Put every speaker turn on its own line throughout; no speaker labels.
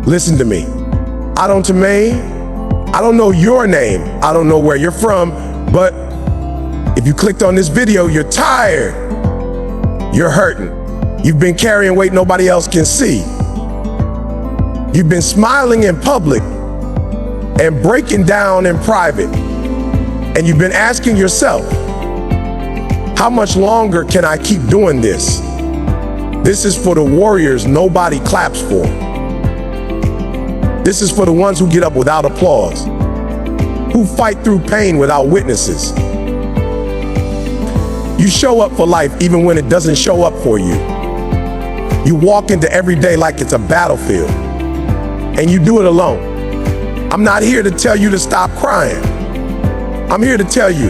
Listen to me. I don't know your name. I don't know where you're from, but if you clicked on this video, you're tired. You're hurting. You've been carrying weight nobody else can see. You've been smiling in public and breaking down in private. And you've been asking yourself, how much longer can I keep doing this? This is for the warriors nobody claps for. This is for the ones who get up without applause, who fight through pain without witnesses. You show up for life even when it doesn't show up for you. You walk into every day like it's a battlefield, and you do it alone. I'm not here to tell you to stop crying. I'm here to tell you,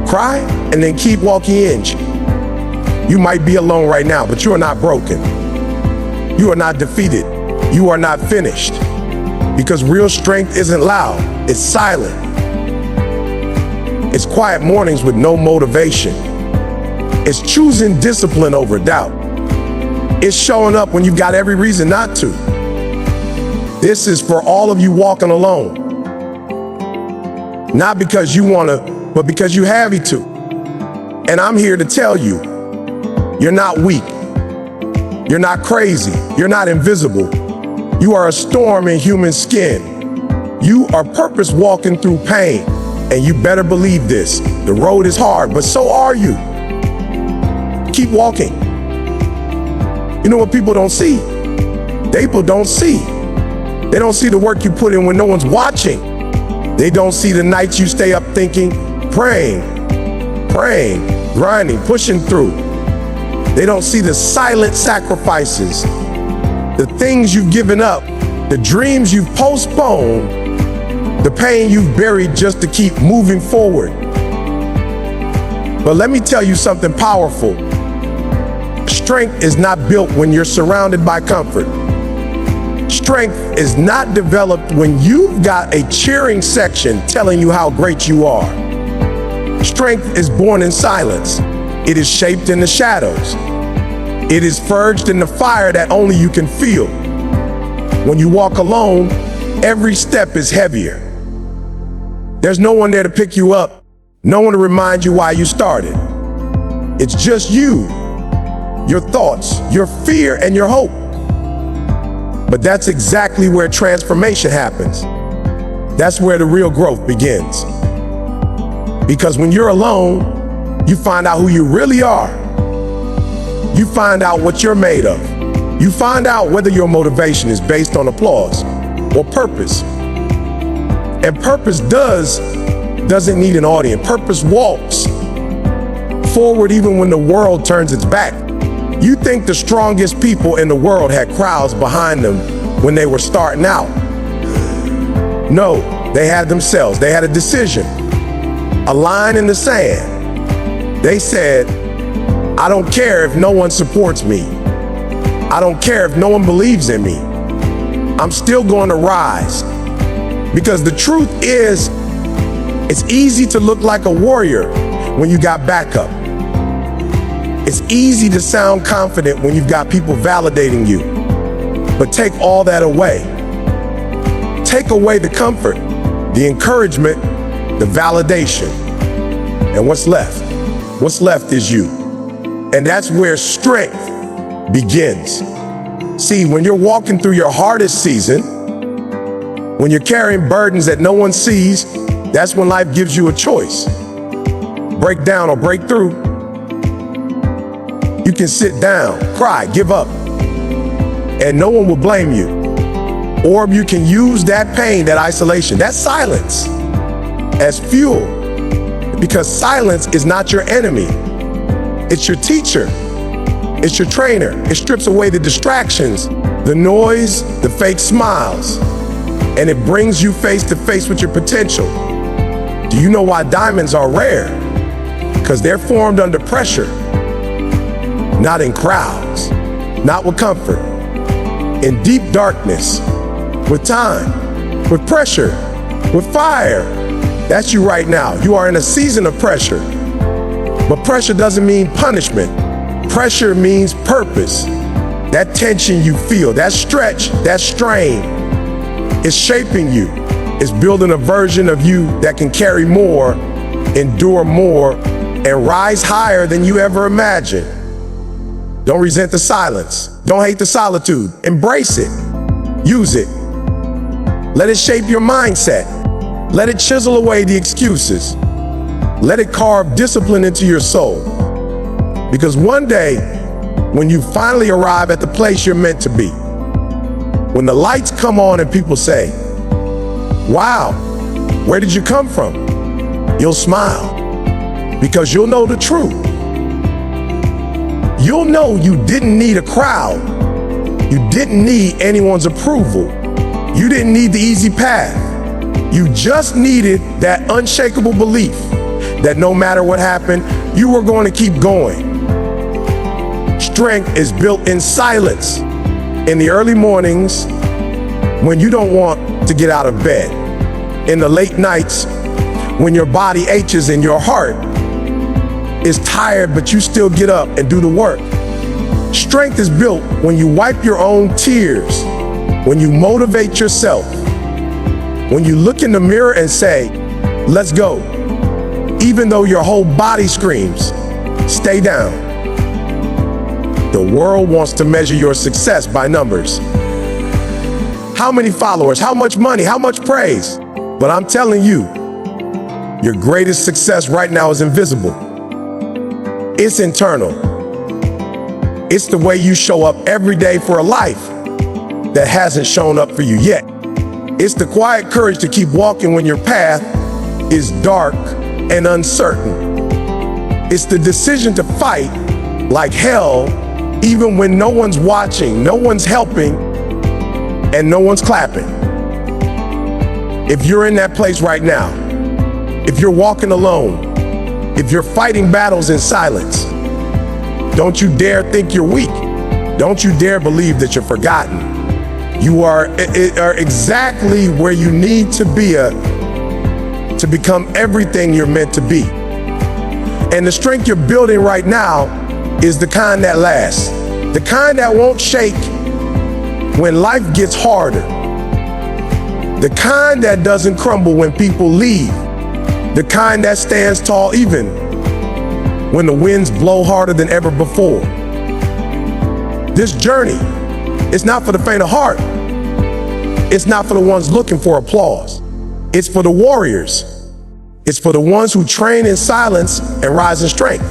cry and then keep walking in. You might be alone right now, but you are not broken. You are not defeated. You are not finished. Because real strength isn't loud, it's silent. It's quiet mornings with no motivation. It's choosing discipline over doubt. It's showing up when you've got every reason not to. This is for all of you walking alone. Not because you want to, but because you have to. And I'm here to tell you, you're not weak. You're not crazy. You're not invisible. You are a storm in human skin. You are purpose walking through pain. And you better believe this. The road is hard, but so are you. Keep walking. You know what people don't see? People don't see. They don't see the work you put in when no one's watching. They don't see the nights you stay up thinking, praying, grinding, pushing through. They don't see the silent sacrifices, the things you've given up, the dreams you've postponed, the pain you've buried just to keep moving forward. But let me tell you something powerful. Strength is not built when you're surrounded by comfort. Strength is not developed when you've got a cheering section telling you how great you are. Strength is born in silence. It is shaped in the shadows. It is forged in the fire that only you can feel. When you walk alone, every step is heavier. There's no one there to pick you up, no one to remind you why you started. It's just you, your thoughts, your fear, and your hope. But that's exactly where transformation happens. That's where the real growth begins. Because when you're alone, you find out who you really are. You find out what you're made of. You find out whether your motivation is based on applause or purpose. And purpose doesn't need an audience. Purpose walks forward even when the world turns its back. You think the strongest people in the world had crowds behind them when they were starting out. No, they had themselves. They had a decision, a line in the sand. They said, I don't care if no one supports me. I don't care if no one believes in me. I'm still going to rise. Because the truth is, it's easy to look like a warrior when you got backup. It's easy to sound confident when you've got people validating you. But take all that away. Take away the comfort, the encouragement, the validation. And what's left? What's left is you. And that's where strength begins. See, when you're walking through your hardest season, when you're carrying burdens that no one sees, that's when life gives you a choice. Break down or break through. You can sit down, cry, give up, and no one will blame you. Or you can use that pain, that isolation, that silence as fuel. Because silence is not your enemy. It's your teacher. It's your trainer. It strips away the distractions, the noise, the fake smiles, and it brings you face to face with your potential. Do you know why diamonds are rare? Because they're formed under pressure. Not in crowds, not with comfort, in deep darkness, with time, with pressure, with fire. That's you right now. You are in a season of pressure. But pressure doesn't mean punishment. Pressure means purpose. That tension you feel, that stretch, that strain is shaping you. It's building a version of you that can carry more, endure more, and rise higher than you ever imagined. Don't resent the silence. Don't hate the solitude. Embrace it. Use it. Let it shape your mindset. Let it chisel away the excuses. Let it carve discipline into your soul. Because one day, when you finally arrive at the place you're meant to be, when the lights come on and people say, "Wow, where did you come from?" you'll smile, because you'll know the truth. You'll know you didn't need a crowd. You didn't need anyone's approval. You didn't need the easy path. You just needed that unshakable belief that no matter what happened, you were going to keep going. Strength is built in silence, in the early mornings when you don't want to get out of bed, in the late nights when your body aches and your heart is tired, but you still get up and do the work. Strength is built when you wipe your own tears, when you motivate yourself, when you look in the mirror and say, "Let's go," even though your whole body screams, "Stay down." The world wants to measure your success by numbers. How many followers, how much money, how much praise? But I'm telling you, your greatest success right now is invisible. It's internal. It's the way you show up every day for a life that hasn't shown up for you yet. It's the quiet courage to keep walking when your path is dark and uncertain. It's the decision to fight like hell even when no one's watching, no one's helping, and no one's clapping. If you're in that place right now, if you're walking alone, if you're fighting battles in silence, don't you dare think you're weak. Don't you dare believe that you're forgotten. You are exactly where you need to be to become everything you're meant to be. And the strength you're building right now is the kind that lasts, the kind that won't shake when life gets harder, the kind that doesn't crumble when people leave, the kind that stands tall even when the winds blow harder than ever before. This journey is not for the faint of heart. It's not for the ones looking for applause. It's for the warriors. It's for the ones who train in silence and rise in strength.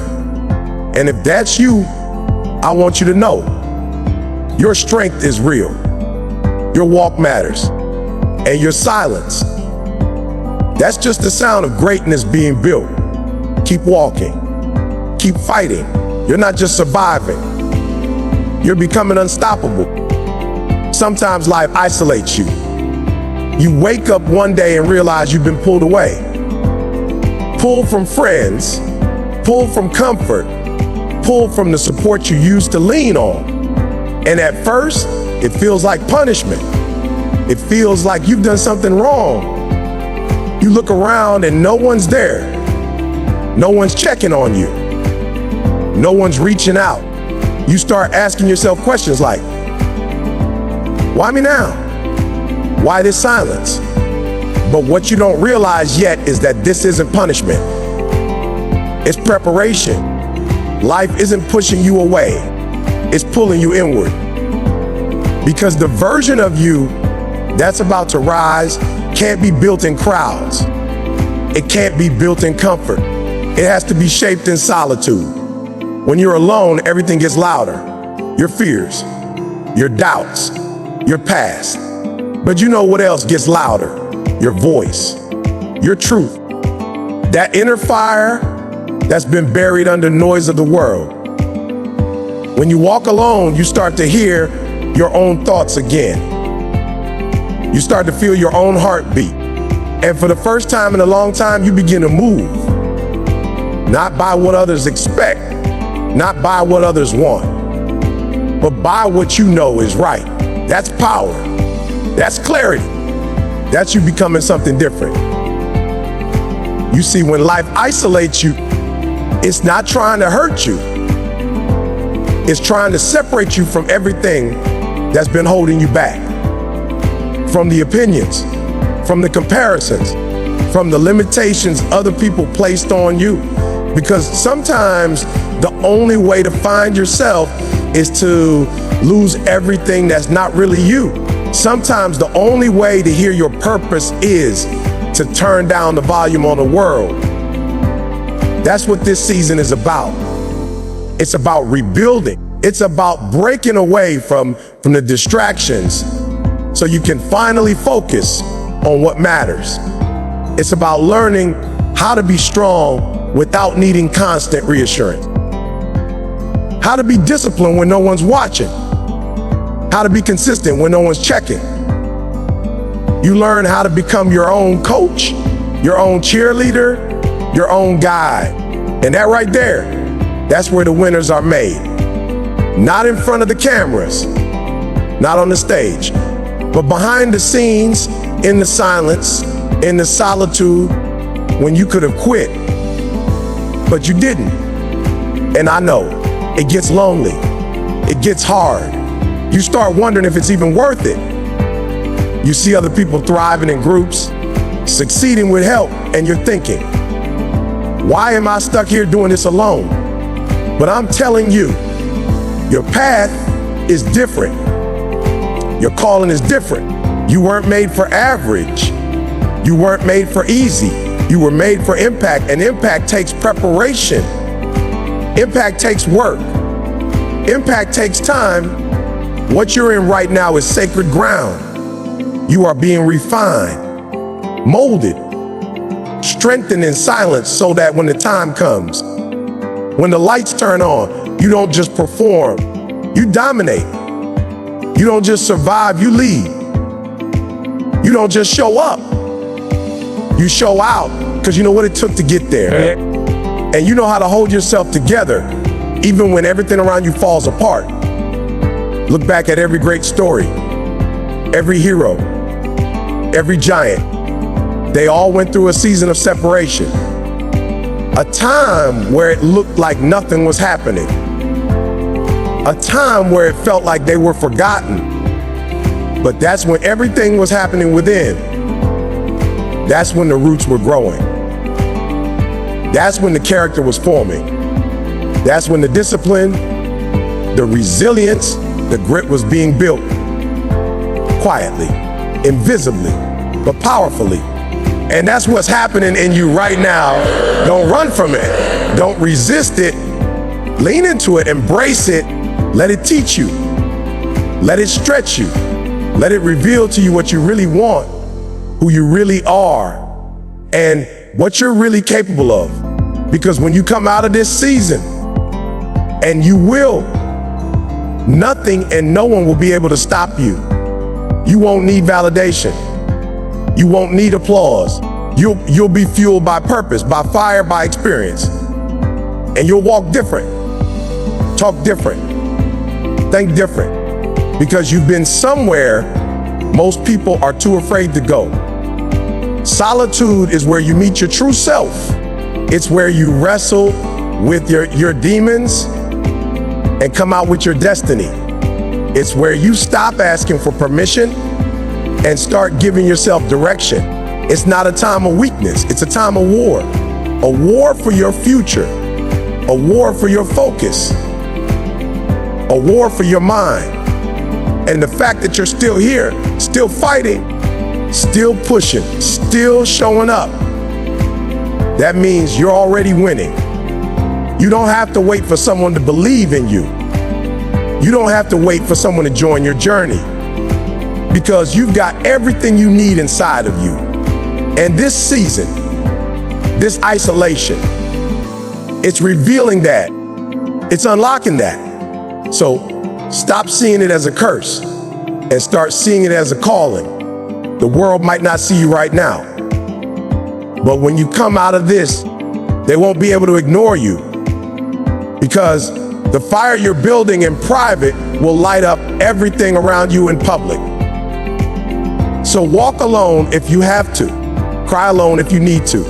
And if that's you, I want you to know, your strength is real. Your walk matters. And your silence, that's just the sound of greatness being built. Keep walking. Keep fighting. You're not just surviving. You're becoming unstoppable. Sometimes life isolates you. You wake up one day and realize you've been pulled away. Pulled from friends, pulled from comfort, pulled from the support you used to lean on. And at first, it feels like punishment. It feels like you've done something wrong. You look around and no one's there. No one's checking on you. No one's reaching out. You start asking yourself questions like, why me now? Why this silence? But what you don't realize yet is that this isn't punishment. It's preparation. Life isn't pushing you away. It's pulling you inward. Because the version of you that's about to rise can't be built in crowds. It can't be built in comfort. It has to be shaped in solitude. When you're alone, everything gets louder. Your fears, your doubts, your past. But you know what else gets louder? Your voice, your truth. That inner fire that's been buried under noise of the world. When you walk alone, you start to hear your own thoughts again. You start to feel your own heartbeat. And for the first time in a long time, you begin to move. Not by what others expect, not by what others want, but by what you know is right. That's power. That's clarity. That's you becoming something different. You see, when life isolates you, it's not trying to hurt you. is trying to separate you from everything that's been holding you back. From the opinions, from the comparisons, from the limitations other people placed on you. Because sometimes the only way to find yourself is to lose everything that's not really you. Sometimes the only way to hear your purpose is to turn down the volume on the world. That's what this season is about. It's about rebuilding. It's about breaking away from the distractions so you can finally focus on what matters. It's about learning how to be strong without needing constant reassurance. How to be disciplined when no one's watching. How to be consistent when no one's checking. You learn how to become your own coach, your own cheerleader, your own guide. And that right there, that's where the winners are made. Not in front of the cameras, not on the stage, but behind the scenes, in the silence, in the solitude, when you could have quit, but you didn't. And I know, it gets lonely, it gets hard. You start wondering if it's even worth it. You see other people thriving in groups, succeeding with help, and you're thinking, why am I stuck here doing this alone? But I'm telling you, your path is different. Your calling is different. You weren't made for average. You weren't made for easy. You were made for impact, and impact takes preparation. Impact takes work. Impact takes time. What you're in right now is sacred ground. You are being refined, molded, strengthened in silence so that when the time comes, when the lights turn on, you don't just perform, you dominate. You don't just survive, you lead. You don't just show up, you show out, because you know what it took to get there. And you know how to hold yourself together even when everything around you falls apart. Look back at every great story, every hero, every giant. They all went through a season of separation, a time where it looked like nothing was happening, a time where it felt like they were forgotten. But that's when everything was happening within. That's when the roots were growing. That's when the character was forming. That's when the discipline, the resilience, the grit was being built. Quietly, invisibly, but powerfully. And that's what's happening in you right now. Don't run from it. Don't resist it. Lean into it, embrace it. Let it teach you. Let it stretch you. Let it reveal to you what you really want, who you really are, and what you're really capable of. Because when you come out of this season, and you will, nothing and no one will be able to stop you. You won't need validation. You won't need applause. You'll be fueled by purpose, by fire, by experience. And you'll walk different, talk different, think different. Because you've been somewhere most people are too afraid to go. Solitude is where you meet your true self. It's where you wrestle with your demons and come out with your destiny. It's where you stop asking for permission and start giving yourself direction. It's not a time of weakness, it's a time of war. A war for your future, a war for your focus, a war for your mind. And the fact that you're still here, still fighting, still pushing, still showing up, that means you're already winning. You don't have to wait for someone to believe in you. You don't have to wait for someone to join your journey, because you've got everything you need inside of you. And this season, this isolation, it's revealing that. It's unlocking that. So stop seeing it as a curse and start seeing it as a calling. The world might not see you right now, but when you come out of this, they won't be able to ignore you, because the fire you're building in private will light up everything around you in public. So walk alone if you have to. Cry alone if you need to.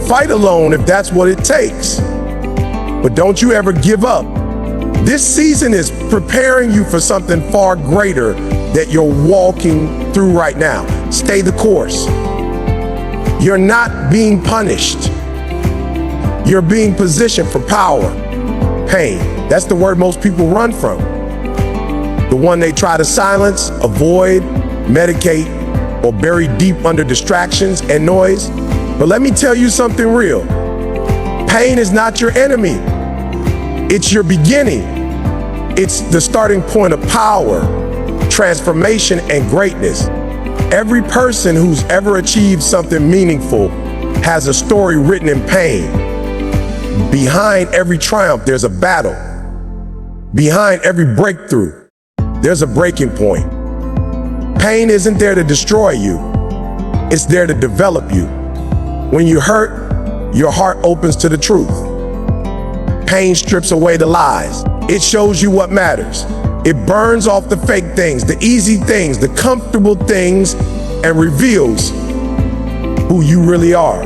Fight alone if that's what it takes. But don't you ever give up. This season is preparing you for something far greater that you're walking through right now. Stay the course. You're not being punished. You're being positioned for power. Pain, that's the word most people run from. The one they try to silence, avoid, medicate, or bury deep under distractions and noise. But let me tell you something real. Pain is not your enemy. It's your beginning. It's the starting point of power, transformation, and greatness. Every person who's ever achieved something meaningful has a story written in pain. Behind every triumph, there's a battle. Behind every breakthrough, there's a breaking point. Pain isn't there to destroy you. It's there to develop you. When you hurt, your heart opens to the truth. Pain strips away the lies. It shows you what matters. It burns off the fake things, the easy things, the comfortable things, and reveals who you really are.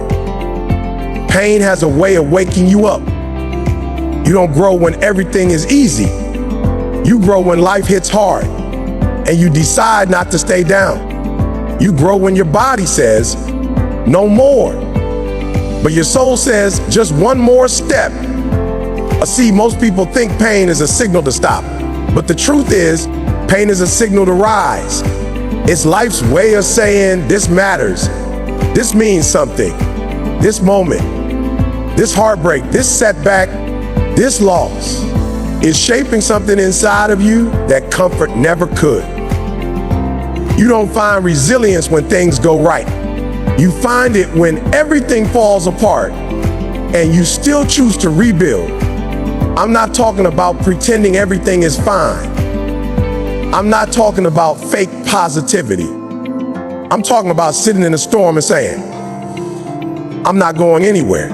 Pain has a way of waking you up. You don't grow when everything is easy. You grow when life hits hard, and you decide not to stay down. You grow when your body says, no more. But your soul says, just one more step. See, most people think pain is a signal to stop. But the truth is, pain is a signal to rise. It's life's way of saying, this matters. This means something. This moment, this heartbreak, this setback, this loss is shaping something inside of you that comfort never could. You don't find resilience when things go right. You find it when everything falls apart and you still choose to rebuild. I'm not talking about pretending everything is fine. I'm not talking about fake positivity. I'm talking about sitting in a storm and saying, I'm not going anywhere.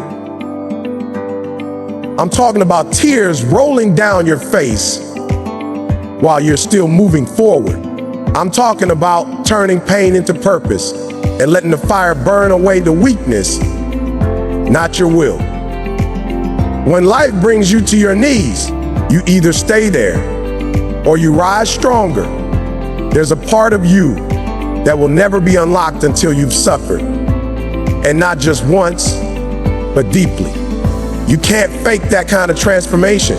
I'm talking about tears rolling down your face while you're still moving forward. I'm talking about turning pain into purpose and letting the fire burn away the weakness, not your will. When life brings you to your knees, you either stay there or you rise stronger. There's a part of you that will never be unlocked until you've suffered. And not just once, but deeply. You can't fake that kind of transformation.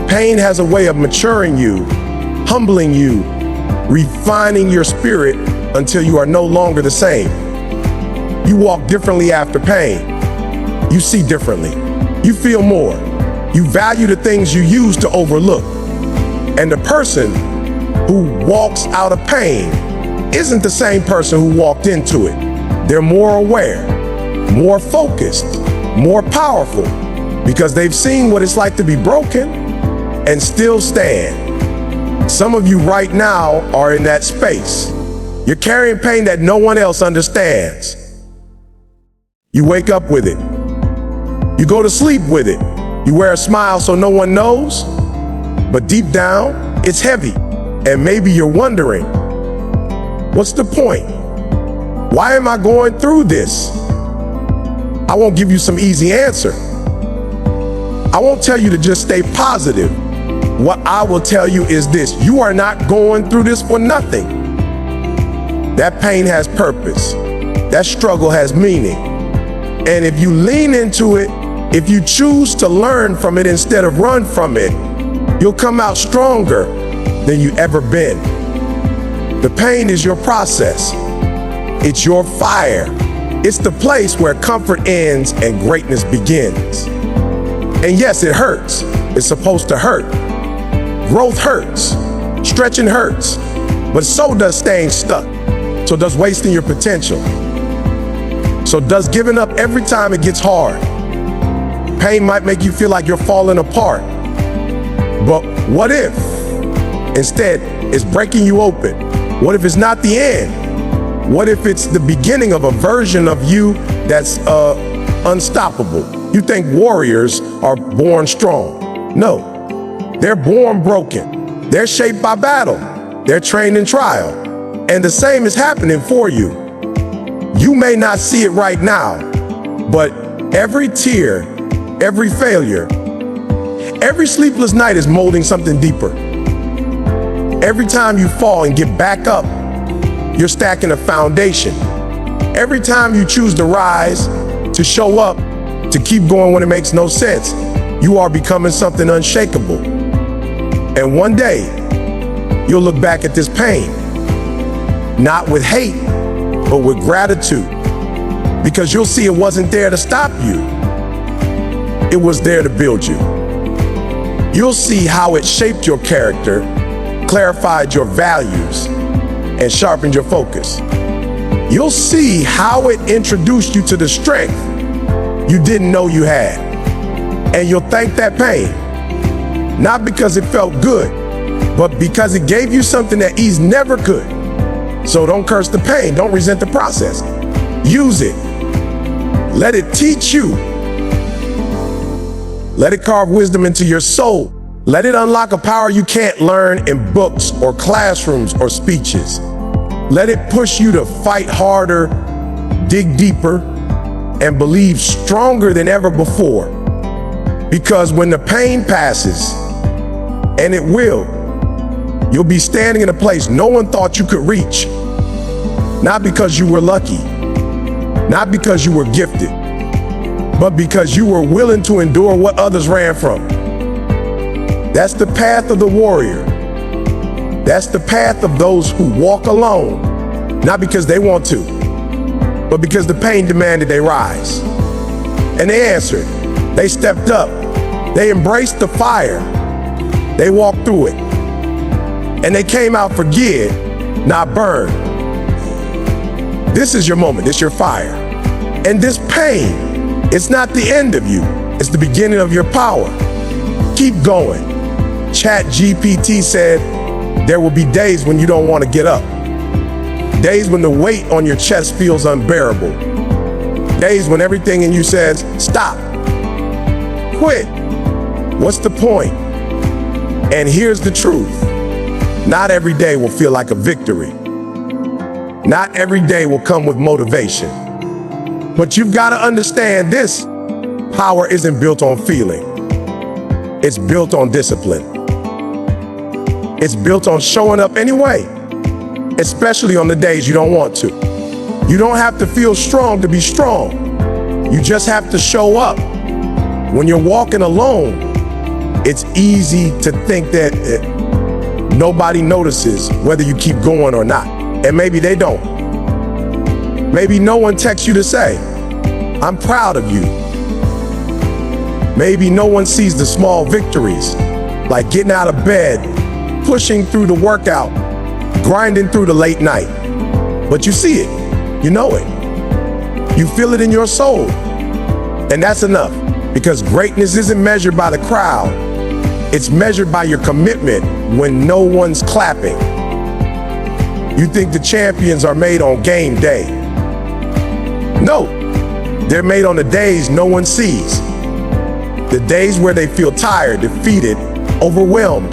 Pain has a way of maturing you, humbling you, refining your spirit until you are no longer the same. You walk differently after pain. You see differently. You feel more. You value the things you used to overlook. And the person who walks out of pain isn't the same person who walked into it. They're more aware, more focused, more powerful, because they've seen what it's like to be broken and still stand. Some of you right now are in that space. You're carrying pain that no one else understands. You wake up with it. You go to sleep with it. You wear a smile so no one knows, but deep down, it's heavy. And maybe you're wondering, what's the point? Why am I going through this? I won't give you some easy answer. I won't tell you to just stay positive. What I will tell you is this: you are not going through this for nothing. That pain has purpose. That struggle has meaning. And if you lean into it, if you choose to learn from it instead of run from it, you'll come out stronger than you ever been. The pain is your process. It's your fire. It's the place where comfort ends and greatness begins. And yes, it hurts. It's supposed to hurt. Growth hurts. Stretching hurts. But so does staying stuck. So does wasting your potential. So does giving up every time it gets hard. Pain might make you feel like you're falling apart. But what if instead it's breaking you open? What if it's not the end? What if it's the beginning of a version of you that's unstoppable? You think warriors are born strong. No, they're born broken. They're shaped by battle. They're trained in trial. And the same is happening for you. You may not see it right now, but every tear, every failure, Every sleepless night is molding something deeper. Every time you fall and get back up, you're stacking a foundation. Every time you choose to rise, to show up, to keep going when it makes no sense, you are becoming something unshakable. And one day, you'll look back at this pain, not with hate, but with gratitude, because you'll see it wasn't there to stop you. It was there to build you. You'll see how it shaped your character, clarified your values, and sharpened your focus. You'll see how it introduced you to the strength you didn't know you had. And you'll thank that pain, not because it felt good, but because it gave you something that ease never could. So don't curse the pain, don't resent the process. Use it. Let it teach you. Let it carve wisdom into your soul. Let it unlock a power you can't learn in books or classrooms or speeches. Let it push you to fight harder, dig deeper, and believe stronger than ever before. Because when the pain passes, and it will, you'll be standing in a place no one thought you could reach. Not because you were lucky, not because you were gifted, but because you were willing to endure what others ran from. That's the path of the warrior. That's the path of those who walk alone, not because they want to, but because the pain demanded they rise. And they answered. They stepped up. They embraced the fire. They walked through it. And they came out forgive, not burned. This is your moment. It's your fire. And this pain, it's not the end of you. It's the beginning of your power. Keep going. ChatGPT said there will be days when you don't want to get up. Days when the weight on your chest feels unbearable. Days when everything in you says, stop, quit. What's the point? And here's the truth. Not every day will feel like a victory. Not every day will come with motivation. But you've got to understand this. Power isn't built on feeling. It's built on discipline. It's built on showing up anyway, especially on the days you don't want to. You don't have to feel strong to be strong. You just have to show up. When you're walking alone, it's easy to think that nobody notices whether you keep going or not. And maybe they don't. Maybe no one texts you to say, I'm proud of you. Maybe no one sees the small victories, like getting out of bed, pushing through the workout, grinding through the late night. But you see it, you know it. You feel it in your soul. And that's enough, because greatness isn't measured by the crowd. It's measured by your commitment when no one's clapping. You think the champions are made on game day. No, they're made on the days no one sees. The days where they feel tired, defeated, overwhelmed.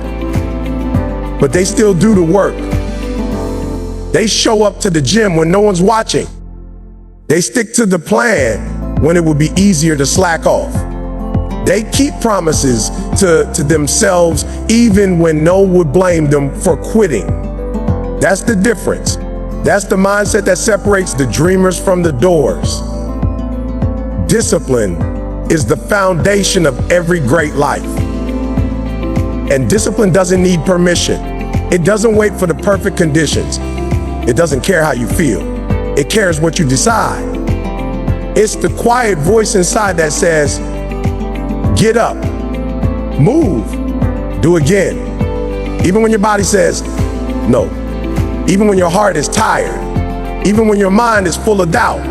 But they still do the work. They show up to the gym when no one's watching. They stick to the plan when it would be easier to slack off. They keep promises to themselves even when no one would blame them for quitting. That's the difference. That's the mindset that separates the dreamers from the doors. Discipline is the foundation of every great life. And discipline doesn't need permission. It doesn't wait for the perfect conditions. It doesn't care how you feel. It cares what you decide. It's the quiet voice inside that says, get up, move, do again. Even when your body says no. Even when your heart is tired. Even when your mind is full of doubt.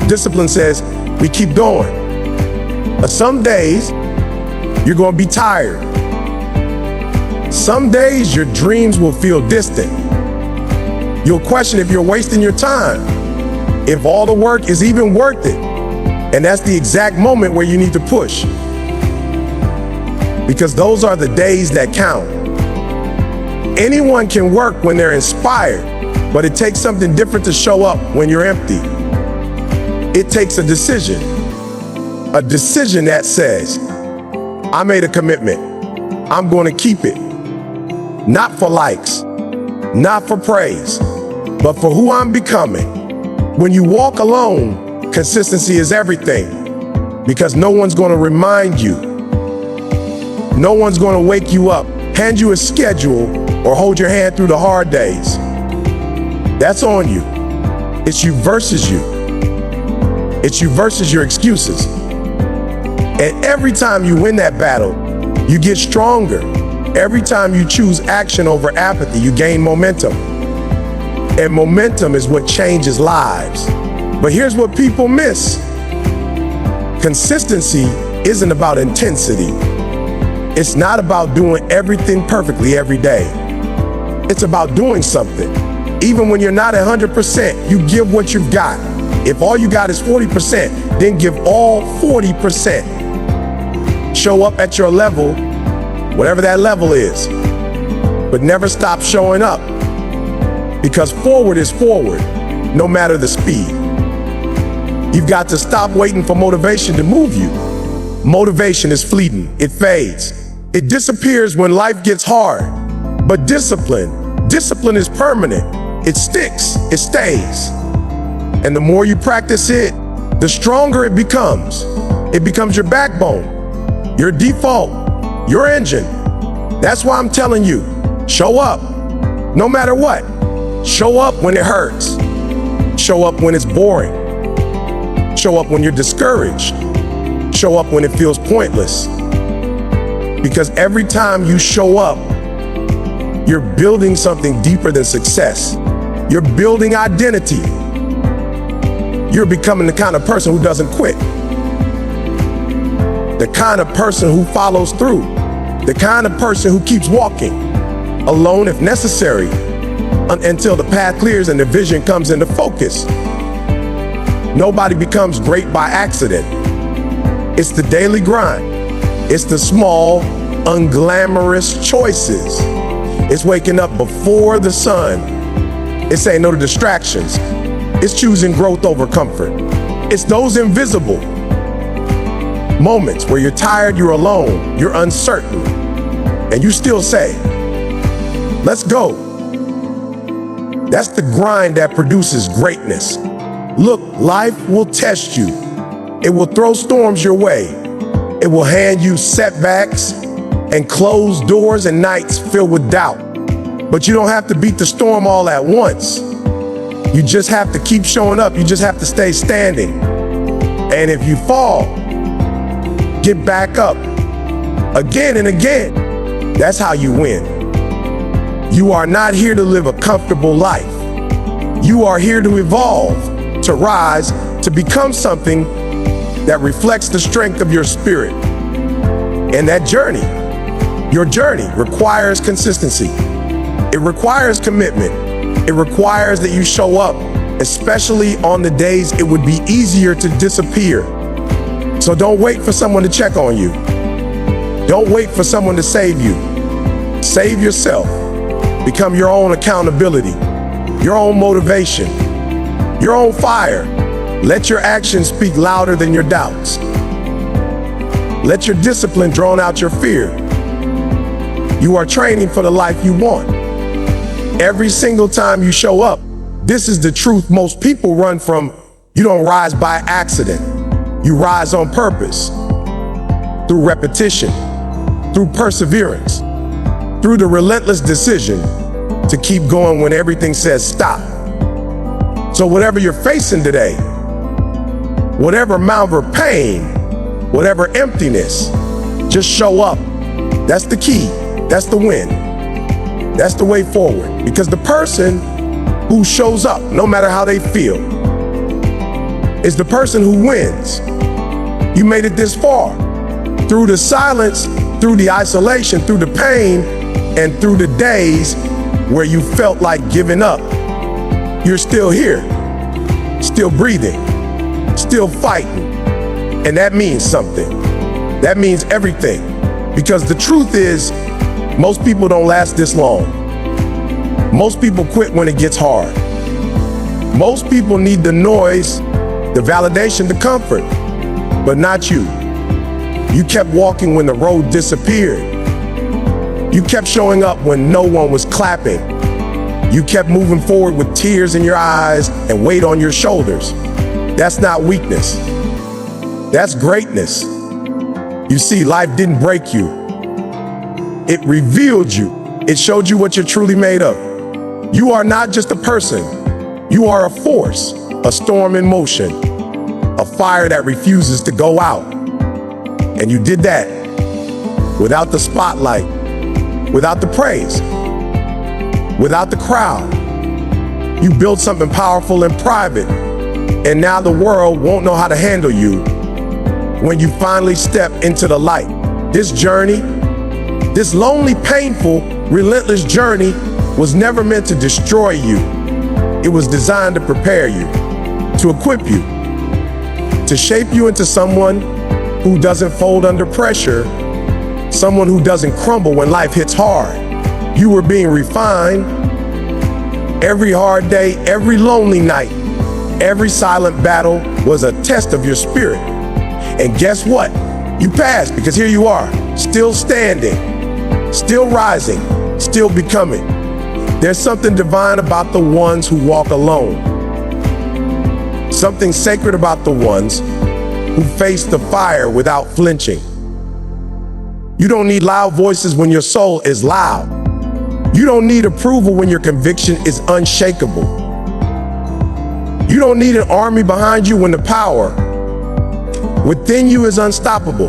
Discipline says, we keep going. But some days, you're going to be tired. Some days your dreams will feel distant. You'll question if you're wasting your time, if all the work is even worth it. And that's the exact moment where you need to push. Because those are the days that count. Anyone can work when they're inspired, but it takes something different to show up when you're empty. It takes a decision that says, I made a commitment. I'm going to keep it. Not for likes, not for praise, but for who I'm becoming. When you walk alone, consistency is everything, because no one's going to remind you. No one's going to wake you up, hand you a schedule, or hold your hand through the hard days. That's on you. It's you versus you. It's you versus your excuses. And every time you win that battle, you get stronger. Every time you choose action over apathy, you gain momentum. And momentum is what changes lives. But here's what people miss. Consistency isn't about intensity. It's not about doing everything perfectly every day. It's about doing something. Even when you're not 100%, you give what you've got. If all you got is 40%, then give all 40%. Show up at your level, whatever that level is, but never stop showing up, because forward is forward, no matter the speed. You've got to stop waiting for motivation to move you. Motivation is fleeting, it fades. It disappears when life gets hard. But discipline is permanent. It sticks, it stays. And the more you practice it, the stronger it becomes. It becomes your backbone, your default, your engine. That's why I'm telling you, show up, no matter what. Show up when it hurts. Show up when it's boring. Show up when you're discouraged. Show up when it feels pointless. Because every time you show up, you're building something deeper than success. You're building identity. You're becoming the kind of person who doesn't quit. The kind of person who follows through. The kind of person who keeps walking, alone if necessary, until the path clears and the vision comes into focus. Nobody becomes great by accident. It's the daily grind. It's the small, unglamorous choices. It's waking up before the sun. It's saying no to distractions. It's choosing growth over comfort. It's those invisible moments where you're tired, you're alone, you're uncertain, and you still say, let's go. That's the grind that produces greatness. Look, life will test you. It will throw storms your way. It will hand you setbacks and closed doors and nights filled with doubt. But you don't have to beat the storm all at once. You just have to keep showing up. You just have to stay standing. And if you fall, get back up again and again. That's how you win. You are not here to live a comfortable life. You are here to evolve, to rise, to become something that reflects the strength of your spirit. And that journey, your journey, requires consistency. It requires commitment. It requires that you show up, especially on the days it would be easier to disappear. So don't wait for someone to check on you. Don't wait for someone to save you. Save yourself. Become your own accountability, your own motivation, your own fire. Let your actions speak louder than your doubts. Let your discipline drown out your fear. You are training for the life you want. Every single time you show up, this is the truth most people run from. You don't rise by accident. You rise on purpose, through repetition, through perseverance, through the relentless decision to keep going when everything says stop. So whatever you're facing today, whatever amount of pain, whatever emptiness, just show up. That's the key. That's the win. That's the way forward. Because the person who shows up, no matter how they feel, is the person who wins. You made it this far. Through the silence, through the isolation, through the pain, and through the days where you felt like giving up. You're still here, still breathing, still fighting. And that means something. That means everything. Because the truth is, most people don't last this long. Most people quit when it gets hard. Most people need the noise, the validation, the comfort, but not you. You kept walking when the road disappeared. You kept showing up when no one was clapping. You kept moving forward with tears in your eyes and weight on your shoulders. That's not weakness. That's greatness. You see, life didn't break you. It revealed you. It showed you what you're truly made of. You are not just a person. You are a force, a storm in motion, a fire that refuses to go out. And you did that without the spotlight, without the praise, without the crowd. You built something powerful in private, and now the world won't know how to handle you when you finally step into the light. This journey, this lonely, painful, relentless journey was never meant to destroy you. It was designed to prepare you, to equip you, to shape you into someone who doesn't fold under pressure, someone who doesn't crumble when life hits hard. You were being refined. Every hard day, every lonely night, every silent battle was a test of your spirit. And guess what? You passed, because here you are, still standing, still rising, still becoming. There's something divine about the ones who walk alone. Something sacred about the ones who face the fire without flinching. You don't need loud voices when your soul is loud. You don't need approval when your conviction is unshakable. You don't need an army behind you when the power within you is unstoppable.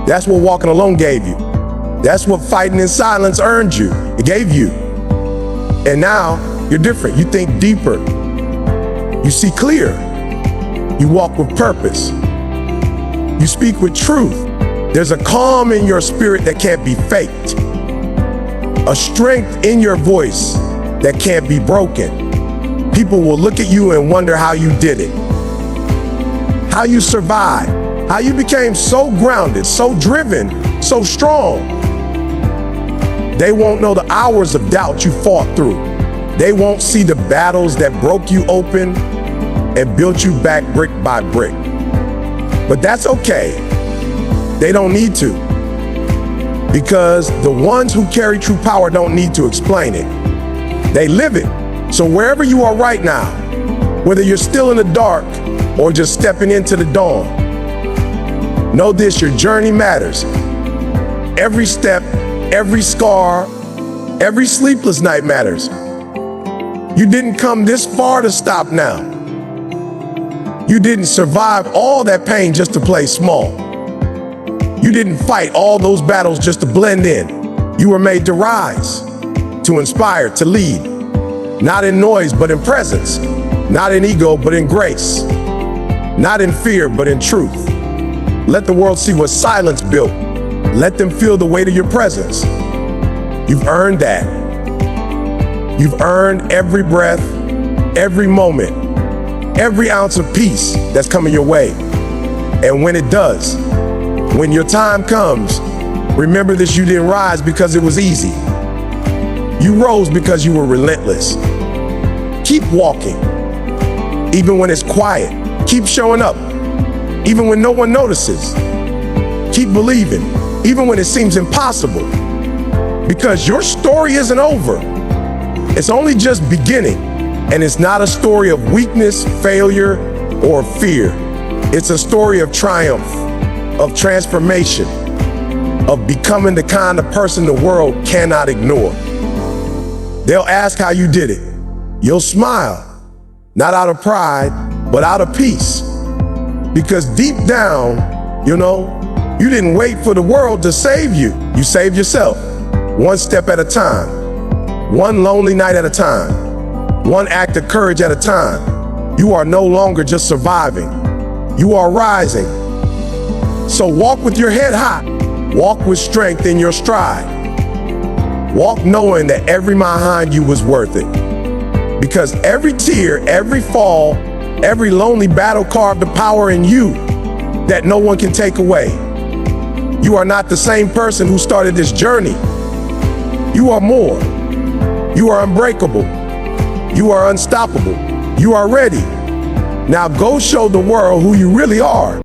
That's what walking alone gave you. That's what fighting in silence earned you. It gave you. And now you're different. You think deeper. You see clear. You walk with purpose. You speak with truth. There's a calm in your spirit that can't be faked. A strength in your voice that can't be broken. People will look at you and wonder how you did it. How you survived. How you became so grounded, so driven, so strong. They won't know the hours of doubt you fought through. They won't see the battles that broke you open and built you back brick by brick. But that's okay. They don't need to. Because the ones who carry true power don't need to explain it. They live it. So wherever you are right now, whether you're still in the dark or just stepping into the dawn, know this: your journey matters. Every step, every scar, every sleepless night matters. You didn't come this far to stop now. You didn't survive all that pain just to play small. You didn't fight all those battles just to blend in. You were made to rise, to inspire, to lead. Not in noise, but in presence. Not in ego, but in grace. Not in fear, but in truth. Let the world see what silence built. Let them feel the weight of your presence. You've earned that. You've earned every breath, every moment, every ounce of peace that's coming your way. And when it does, when your time comes, remember this: you didn't rise because it was easy. You rose because you were relentless. Keep walking, even when it's quiet. Keep showing up, even when no one notices. Keep believing, even when it seems impossible. Because your story isn't over. It's only just beginning. And it's not a story of weakness, failure, or fear. It's a story of triumph, of transformation, of becoming the kind of person the world cannot ignore. They'll ask how you did it. You'll smile, not out of pride, but out of peace. Because deep down, you didn't wait for the world to save you. You saved yourself, one step at a time, one lonely night at a time, one act of courage at a time. You are no longer just surviving. You are rising. So walk with your head high. Walk with strength in your stride. Walk knowing that every mile behind you was worth it. Because every tear, every fall, every lonely battle carved a power in you that no one can take away. You are not the same person who started this journey. You are more. You are unbreakable. You are unstoppable. You are ready. Now go show the world who you really are.